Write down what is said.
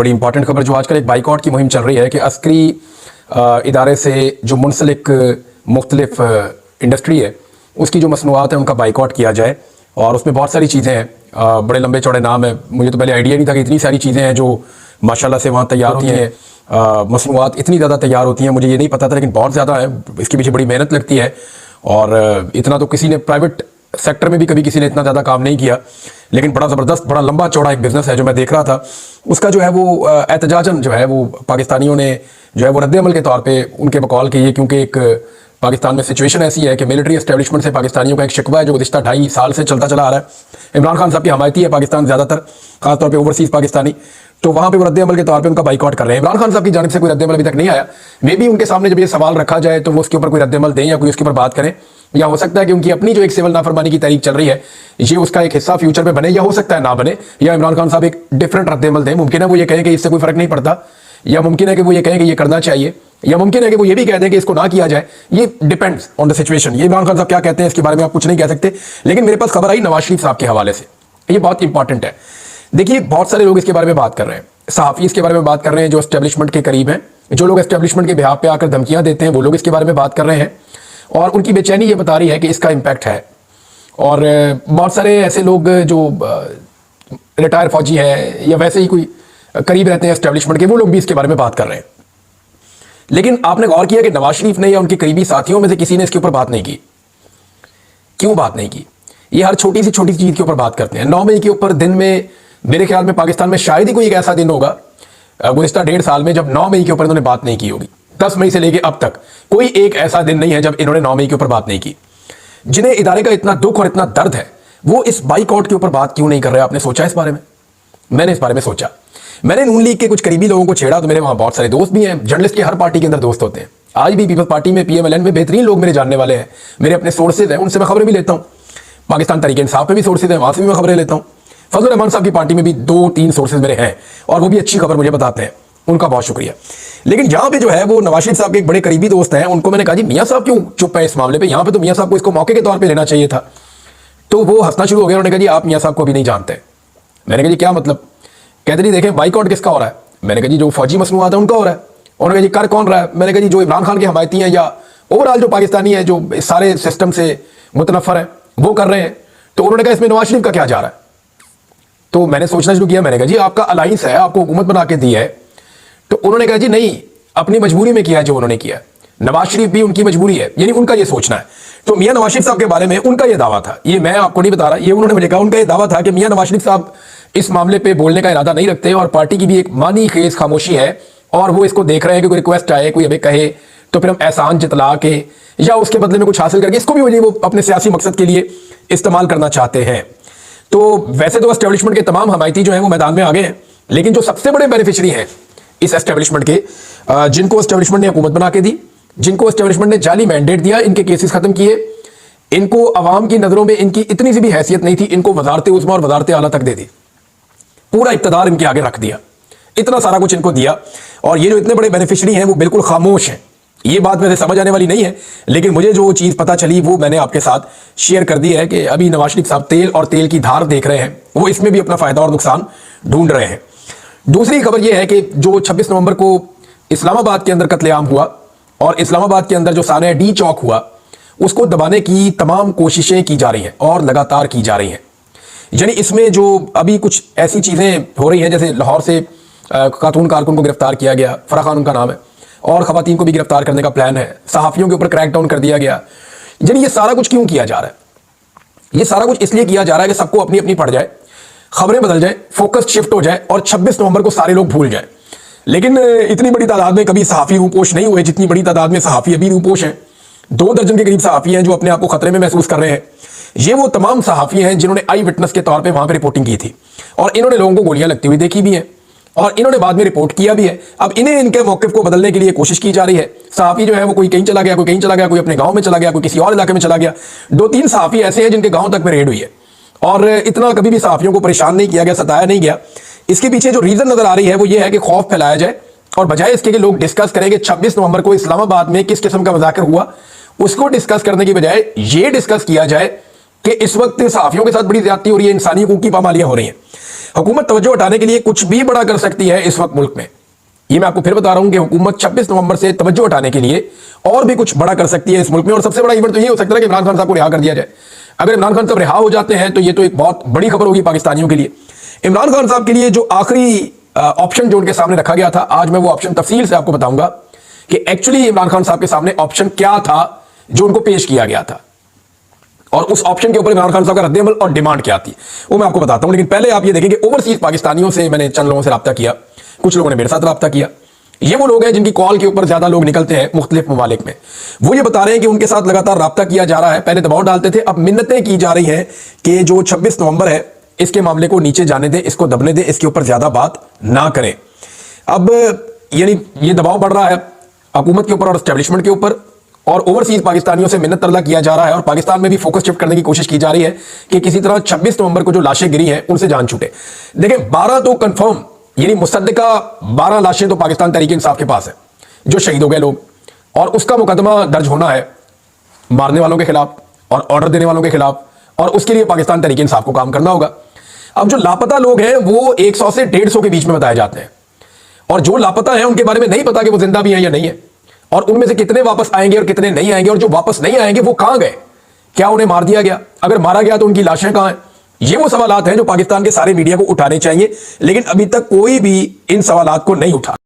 बड़ी इंपॉर्टेंट खबर जो आजकल एक बाइकआउट की मुहिम चल रही है कि अस्करी इदारे से जो मुंसलिक मुख्तलिफ इंडस्ट्री है उसकी जो मसनूआत है उनका बाइकआउट किया जाए। और उसमें बहुत सारी चीज़ें हैं, बड़े लंबे चौड़े नाम है। मुझे तो पहले आइडिया नहीं था कि इतनी सारी चीज़ें हैं जो माशाल्लाह से वहाँ तैयार होती हैं। मसनूआत इतनी ज़्यादा तैयार होती हैं, मुझे ये नहीं पता था, लेकिन बहुत ज़्यादा है। इसके पीछे बड़ी मेहनत लगती है और इतना तो किसी ने प्राइवेट सेक्टर में भी कभी किसी ने इतना ज़्यादा काम नहीं किया। लेकिन बड़ा ज़बरदस्त, बड़ा लंबा चौड़ा एक बिज़नेस है जो मैं देख रहा था। उसका जो है वो एहतजाजन जो है वो पाकिस्तानियों ने जो है वो रद्द-ए-अमल के तौर पे उनके बकौल की है, क्योंकि एक पाकिस्तान में सिचुएशन ऐसी है कि मिलिट्री एस्टेब्लिशमेंट से पाकिस्तानियों का एक शिकवा है जो गुज़िश्ता 2.5 साल से चलता चला आ रहा है। इमरान खान साहब की हमायती है पाकिस्तान ज़्यादातर, खासतौर पर ओवरसीज़ पाकिस्तानी, तो वहाँ पे वो रद्द-ए-अमल के तौर पे उनका बाइकआउट कर रहे हैं। इमरान खान साहब की जानिब से कोई रद्द-ए-अमल अभी तक नहीं आया। मे भी उनके सामने जब ये सवाल रखा जाए तो वो उसके ऊपर कोई रद्द-ए-अमल दें या कोई उसके ऊपर बात करें, या हो सकता है कि उनकी अपनी जो एक सिविल नाफरमानी की तहरीक चल रही है ये उसका एक हिस्सा फ्यूचर में बने, या हो सकता है ना बने, या इमरान खान साहब एक डिफरेंट रद्द-ए-अमल दें। मुमकिन है वो ये कहें कि इससे कोई फर्क नहीं पड़ता, या मुमकिन है कि वो ये कहें कि ये करना चाहिए, या मुमकिन है कि वो ये भी कह दें कि इसको ना किया जाए। ये डिपेंड्स ऑन द सिचुएशन। ये इमरान खान साहब क्या कहते हैं इसके बारे में आप कुछ नहीं कह सकते। लेकिन मेरे पास खबर आई नवाज शरीफ साहब के हवाले से, ये बहुत इंपॉर्टेंट है। देखिए, बहुत सारे लोग इसके बारे में बात कर रहे हैं, सहाफ़ी इसके बारे में बात कर रहे हैं जो एस्टेब्लिशमेंट के करीब हैं, जो लोग एस्टेब्लिशमेंट के बिहाफ पे आकर धमकियां देते हैं वो लोग इसके बारे में बात कर रहे हैं, और उनकी बेचैनी ये बता रही है कि इसका इम्पैक्ट है। और बहुत सारे ऐसे लोग जो रिटायर फौजी हैं या वैसे ही कोई करीब रहते हैं एस्टेब्लिशमेंट के, वो लोग भी इसके बारे में बात कर रहे हैं। लेकिन आपने गौर किया कि नवाज शरीफ ने या उनके करीबी साथियों में से किसी ने इसके ऊपर बात नहीं की। क्यों बात नहीं की? ये हर छोटी सी चीज़ के ऊपर बात करते हैं। 9 मई के ऊपर दिन में मेरे ख्याल में पाकिस्तान में शायद ही कोई एक ऐसा दिन होगा गुज़िश्ता 1.5 साल में जब 9 मई के ऊपर इन्होंने बात नहीं की होगी। 10 मई से लेके अब तक कोई एक ऐसा दिन नहीं है जब इन्होंने 9 मई के ऊपर बात नहीं की। जिन्हें इदारे का इतना दुख और इतना दर्द है वो इस बाइकआउट के ऊपर बात क्यों नहीं कर रहे? आपने सोचा इस बारे में? मैंने इस बारे में सोचा। मैंने नून लीग के कुछ करीबी लोगों को छेड़ा, तो मेरे वहां बहुत सारे दोस्त भी हैं। जर्नलिस्ट के हर पार्टी के अंदर दोस्त होते हैं। आज भी पीपल्स पार्टी में, PMLN में बेहतरीन लोग मेरे जानने वाले हैं, मेरे अपने सोर्सेज हैं, उनसे मैं खबरें भी लेता हूँ। पाकिस्तान तहरीक इंसाफ में भी सोर्सेज हैं, वहां से भी मैं खबरें लेता हूँ। फजल रहमान साहब की पार्टी में भी 2-3 सोर्सेज मेरे हैं और वो भी अच्छी खबर मुझे बताते हैं, उनका बहुत शुक्रिया। लेकिन यहाँ पे जो है वो नवाज शरीफ साहब के एक बड़े करीबी दोस्त हैं, उनको मैंने कहा जी मियाँ साहब क्यों चुप है इस मामले पे? यहाँ पे तो मियाँ साहब को इसको मौके के तौर पे लेना चाहिए था। तो वो हंसना शुरू हो गया। उन्होंने कहा जी आप मियाँ साहब को अभी नहीं जानते। मैंने कहा जी क्या मतलब? कहते नहीं देखें बाइकआउट किसका हो रहा है। मैंने कहा जी जो फौजी मसनूआत है उनका हो रहा है। उन्होंने कहा जी कर कौन रहा है? मैंने कहा जी जो इमरान खान की हमायती हैं या ओवरऑल जो पाकिस्तानी है जो इस सारे सिस्टम से मुतनफर है वो कर रहे हैं। तो उन्होंने कहा इसमें नवाज शरीफ का क्या जा रहा है? तो मैंने सोचना शुरू किया। मैंने कहा जी आपका अलाइंस है, आपको हुकूमत बना के दी है। तो उन्होंने कहा जी नहीं, अपनी मजबूरी में किया है जो उन्होंने किया। नवाज शरीफ भी उनकी मजबूरी है, यानी उनका ये सोचना है। तो मियां नवाज शरीफ साहब के बारे में उनका ये दावा था, ये मैं आपको नहीं बता रहा, ये उन्होंने मुझे कहा। उनका ये दावा था कि मियां नवाज शरीफ साहब इस मामले पे बोलने का इरादा नहीं रखते और पार्टी की भी एक मानी खेज खामोशी है और वो इसको देख रहे हैं कि कोई रिक्वेस्ट आए, कोई हमें कहे तो फिर हम एहसान जतला के या उसके बदले में कुछ हासिल करके इसको भी वो अपने सियासी मकसद के लिए इस्तेमाल करना चाहते हैं। तो वैसे तो एस्टेब्लिशमेंट के तमाम हमायती जो हैं वो मैदान में आ गए हैं, लेकिन जो सबसे बड़े बेनिफिशरी हैं इस एस्टेब्लिशमेंट के, जिनको एस्टेब्लिशमेंट ने हुकूमत बना के दी, जिनको एस्टेब्लिशमेंट ने जाली मैंडेट दिया, इनके केसेस खत्म किए, इनको अवाम की नजरों में इनकी इतनी सी भी हैसियत नहीं थी, इनको वजारत उज़्मा और वजारत आला तक दे दी, पूरा इक़्तिदार इनके आगे रख दिया, इतना सारा कुछ इनको दिया। और ये जो इतने बड़े बेनिफिशरी हैं वो बिल्कुल खामोश हैं। ये बात वैसे समझ आने वाली नहीं है, लेकिन मुझे जो चीज़ पता चली वो मैंने आपके साथ शेयर कर दी है कि अभी नवाज शरीफ साहब तेल और तेल की धार देख रहे हैं, वो इसमें भी अपना फ़ायदा और नुकसान ढूंढ रहे हैं। दूसरी खबर यह है कि जो 26 नवंबर को इस्लामाबाद के अंदर कत्लेआम हुआ और इस्लामाबाद के अंदर जो साने डी चौक हुआ उसको दबाने की तमाम कोशिशें की जा रही हैं और लगातार की जा रही हैं। यानी इसमें जो अभी कुछ ऐसी चीज़ें हो रही हैं, जैसे लाहौर से खातून कारकुन को गिरफ्तार किया गया, फराह खान उनका नाम है, और खवातीन को भी गिरफ्तार करने का प्लान है, सहाफ़ियों के ऊपर क्रैकडाउन कर दिया गया। यानी ये सारा कुछ क्यों किया जा रहा है? ये सारा कुछ इसलिए किया जा रहा है कि सबको अपनी अपनी पड़ जाए, खबरें बदल जाए, फोकस शिफ्ट हो जाए और 26 नवंबर को सारे लोग भूल जाए। लेकिन इतनी बड़ी तादाद में कभी सहाफ़ी रूपोश नहीं हुए जितनी बड़ी तादाद में सहाफ़ी अभी रूपोश हैं। 2 दर्जन के करीब सहाफ़ी हैं जो अपने आप को खतरे में महसूस कर रहे हैं। ये वो तमाम सहाफ़ी हैं जिन्होंने आई विटनेस के तौर पे वहां पे रिपोर्टिंग की थी और इन्होंने लोगों को गोलियां लगती हुई देखी भी हैं और इन्होंने बाद में रिपोर्ट किया भी है। अब इन्हें इनके मौक़िफ़ को बदलने के लिए कोशिश की जा रही है। सहाफ़ी जो है वो कोई कहीं चला गया, कोई कहीं चला गया, कोई अपने गाँव में चला गया, कोई किसी और इलाके में चला गया। 2-3 सहाफ़ी ऐसे हैं जिनके गाँव तक में रेड हुई है और इतना कभी भी सहाफ़ियों को परेशान नहीं किया गया, सताया नहीं गया। इसके पीछे जो रीज़न नज़र आ रही है वो ये है कि खौफ फैलाया जाए और बजाय इसके कि लोग डिस्कस करें कि 26 नवंबर को इस्लामाबाद में किस किस्म का मज़ाकर हुआ, उसको डिस्कस करने की बजाय ये डिस्कस किया जाए कि इस वक्त सहाफ़ियों के साथ बड़ी ज़्यादती हो रही है, इंसानी हकूक़ की पामालियाँ हो रही हैं। हुकूमत तवज्जो हटाने के लिए कुछ भी बड़ा कर सकती है इस वक्त मुल्क में। ये मैं आपको फिर बता रहा हूं कि हुकूमत 26 नवंबर से तवज्जो हटाने के लिए और भी कुछ बड़ा कर सकती है इस मुल्क में। और सबसे बड़ा इवेंट तो ये हो सकता है कि इमरान खान साहब को रिहा कर दिया जाए। अगर इमरान खान साहब रिहा हो जाते हैं तो ये तो एक बहुत बड़ी खबर होगी पाकिस्तानियों के लिए। इमरान खान साहब के लिए जो आखिरी ऑप्शन जो उनके सामने रखा गया था, आज मैं वो ऑप्शन तफसील से आपको बताऊंगा कि एक्चुअली इमरान खान साहब के सामने ऑप्शन क्या था जो उनको पेश किया गया था, और उस ऑप्शन के ऊपर इमरान खान साहब का रद्देअमल और डिमांड क्या थी, वो मैं आपको बताता हूं। लेकिन पहले आप ये देखें कि ओवरसीज पाकिस्तानियों से मैंने चंद लोगों से रब्ता किया, कुछ लोगों ने मेरे साथ रब्ता किया। ये वो लोग हैं जिनकी कॉल के ऊपर ज्यादा लोग निकलते हैं मुख्तलिफ ममालिक में। वो ये बता रहे हैं कि उनके साथ लगातार रब्ता किया जा रहा है। पहले दबाव डालते थे, अब मिन्नतें की जा रही हैं कि जो 26 नवंबर है इसके मामले को नीचे जाने दें, इसको दबने दें, इसके ऊपर ज्यादा बात ना करें। अब यानी ये दबाव बढ़ रहा है हुकूमत के ऊपर और एस्टेब्लिशमेंट के ऊपर, और ओवरसीज पाकिस्तानियों से मिन्नत तरला किया जा रहा है, और पाकिस्तान में भी फोकस शिफ्ट करने की कोशिश की जा रही है कि किसी तरह 26 नवंबर को जो लाशें गिरी हैं उनसे जान छूटे। देखें 12 तो कंफर्म, यानी मुसद्दका 12 लाशें तो पाकिस्तान तहरीक इंसाफ के पास है जो शहीद हो गए लोग, और उसका मुकदमा दर्ज होना है मारने वालों के खिलाफ और ऑर्डर देने वालों के खिलाफ, और उसके लिए पाकिस्तान तहरीक इंसाफ को काम करना होगा। अब जो लापता लोग हैं वो 100 से 150 के बीच में बताए जाते हैं, और जो लापता हैं उनके बारे में नहीं पता कि वो जिंदा भी हैं या नहीं है, और उनमें से कितने वापस आएंगे और कितने नहीं आएंगे, और जो वापस नहीं आएंगे वो कहां गए, क्या उन्हें मार दिया गया, अगर मारा गया तो उनकी लाशें कहां हैं। ये वो सवालात हैं जो पाकिस्तान के सारे मीडिया को उठाने चाहिए, लेकिन अभी तक कोई भी इन सवालात को नहीं उठा।